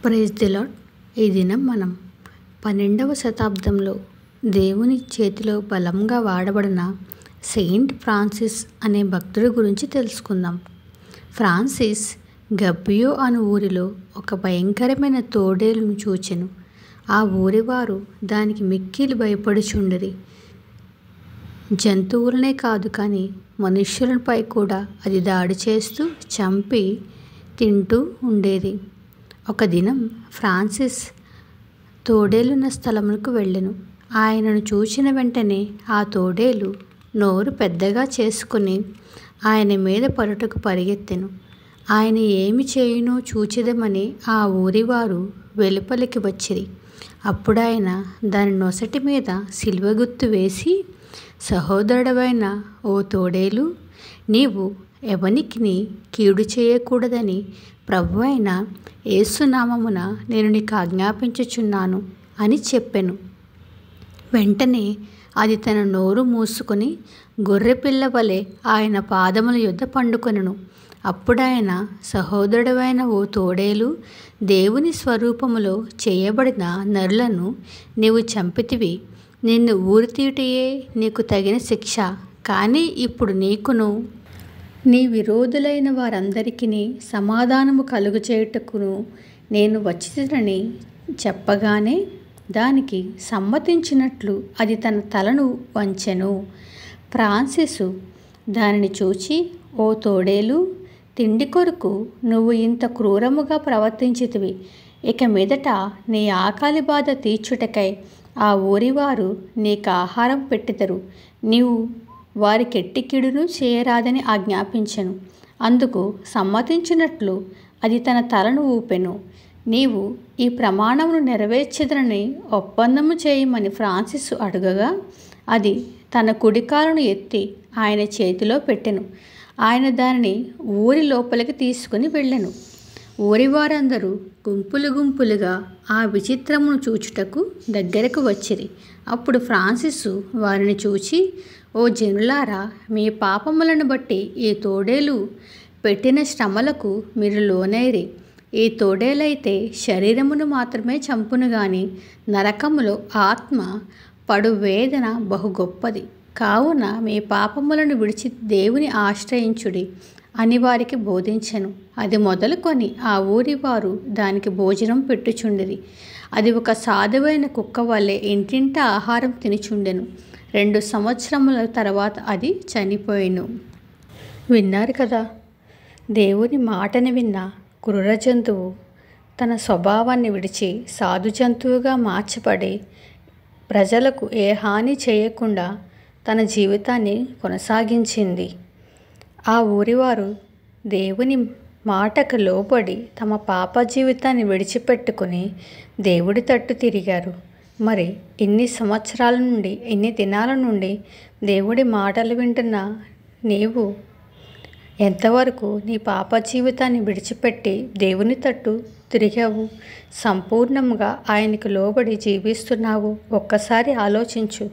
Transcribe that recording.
Praise the lord. ఈ దినం మనం 12వ శతాబ్దంలో దేవుని చేతిలో బలంగా వాడబడిన సెయింట్ ఫ్రాన్సిస్ అనే భక్తుడి గురించి తెలుసుకుందాం. ఫ్రాన్సిస్ గబ్బియో అను ఊరిలో ఒక భయంకరమైన తోడేలును చూచెను. ఆ ఊరివారు దానికి మిక్కిలి భయపడుచుండిరి. జంతువులనే కాదు కానీ మనుష్యులపై కూడా అది దాడి చేస్తూ చంపి తింటూ ఉండేది. ఒక దినం ఫ్రాన్సిస్ తోడేలున్న స్థలమునకు వెళ్ళెను. ఆయనను చూచిన వెంటనే ఆ తోడేలు నోరు పెద్దగా చేసుకుని ఆయన మీద పడుటకు పరిగెత్తెను. ఆయన ఏమి చేయునో చూచెదమని ఆ ఊరివారు వెలుపలికి వచ్చిరి. అప్పుడాయన దాని నొసటి మీద సిలువ గుర్తు వేసి, సహోదరుడవైన ఓ తోడేలు, నీవు ఎవనికిని కీడు చేయకూడదని ప్రభువైన యేసునామమున నేను నీకు ఆజ్ఞాపించుచున్నాను అని చెప్పెను. వెంటనే అది తన నోరు మూసుకొని గొర్రెపిల్ల వలె ఆయన పాదముల యొద్ద పండుకొనెను. అప్పుడాయన, సహోదరుడవైన ఓ తోడేలు, దేవుని స్వరూపములో చేయబడిన నరులను నీవు చంపితివి. నిన్ను ఊరితీయుటయే నీకు తగిన శిక్ష. కానీ ఇప్పుడు నీకును నీ విరోధులైన వారందరికీ సమాధానము కలుగచేయుటకును నేను వచ్చితినని చెప్పగానే దానికి సమ్మతించినట్లు అది తన తలను వంచెను. ఫ్రాన్సిసు దానిని చూచి, ఓ తోడేలు, తిండి కొరకు నువ్వు ఇంత క్రూరముగా ప్రవర్తించితివి. ఇక మీదట నీ ఆకలి బాధ తీర్చుటకై ఆ ఊరివారు నీకు ఆహారం పెట్టెదరు. నీవు వారికెట్టి కీడును చేయరాదని ఆజ్ఞాపించెను. అందుకు సమ్మతించినట్లు అది తన తలను ఊపెను. నీవు ఈ ప్రమాణమును నెరవేర్చెదరని ఒప్పందము చేయమని ఫ్రాన్సిస్ అడుగగా అది తన కుడికాలును ఎత్తి ఆయన చేతిలో పెట్టెను. ఆయన దానిని ఊరి లోపలికి తీసుకుని వెళ్ళెను. ఊరివారందరూ గుంపులు గుంపులుగా ఆ విచిత్రమును చూచుటకు దగ్గరకు వచ్చిరి. అప్పుడు ఫ్రాన్సిసు వారిని చూచి, ఓ జనులారా, మీ పాపములను బట్టి ఈ తోడేలు పెట్టిన శ్రమలకు మీరు లోనైరి. ఈ తోడేలైతే శరీరమును మాత్రమే చంపును గాని నరకములో ఆత్మ పడు వేదన బహు గొప్పది. కావున మీ పాపములను విడిచి దేవుని ఆశ్రయించుడి అని వారికి బోధించెను. అది మొదలుకొని ఆ ఊరి వారు దానికి భోజనం పెట్టుచుండిరి. అది ఒక సాధువైన కుక్క వలె ఇంటింటా ఆహారం తినుచుండెను. 2 సంవత్సరముల తర్వాత అది చనిపోయెను. విన్నారు కదా, దేవుని మాటని విన్న క్రూర జంతువు తన స్వభావాన్ని విడిచి సాధు జంతువుగా మార్చబడి ప్రజలకు ఏ హాని చేయకుండా తన జీవితాన్ని కొనసాగించింది. ఆ ఊరివారు దేవుని మాటకు లోబడి తమ పాప జీవితాన్ని విడిచిపెట్టుకుని దేవుడి తట్టు తిరిగారు. మరి ఇన్ని సంవత్సరాల నుండి, ఇన్ని దినాల నుండి దేవుడి మాటలు వింటున్న నీవు ఎంతవరకు నీ పాప జీవితాన్ని విడిచిపెట్టి దేవుని తట్టు తిరిగావు? సంపూర్ణంగా ఆయనకు లోబడి జీవిస్తున్నావు? ఒక్కసారి ఆలోచించు.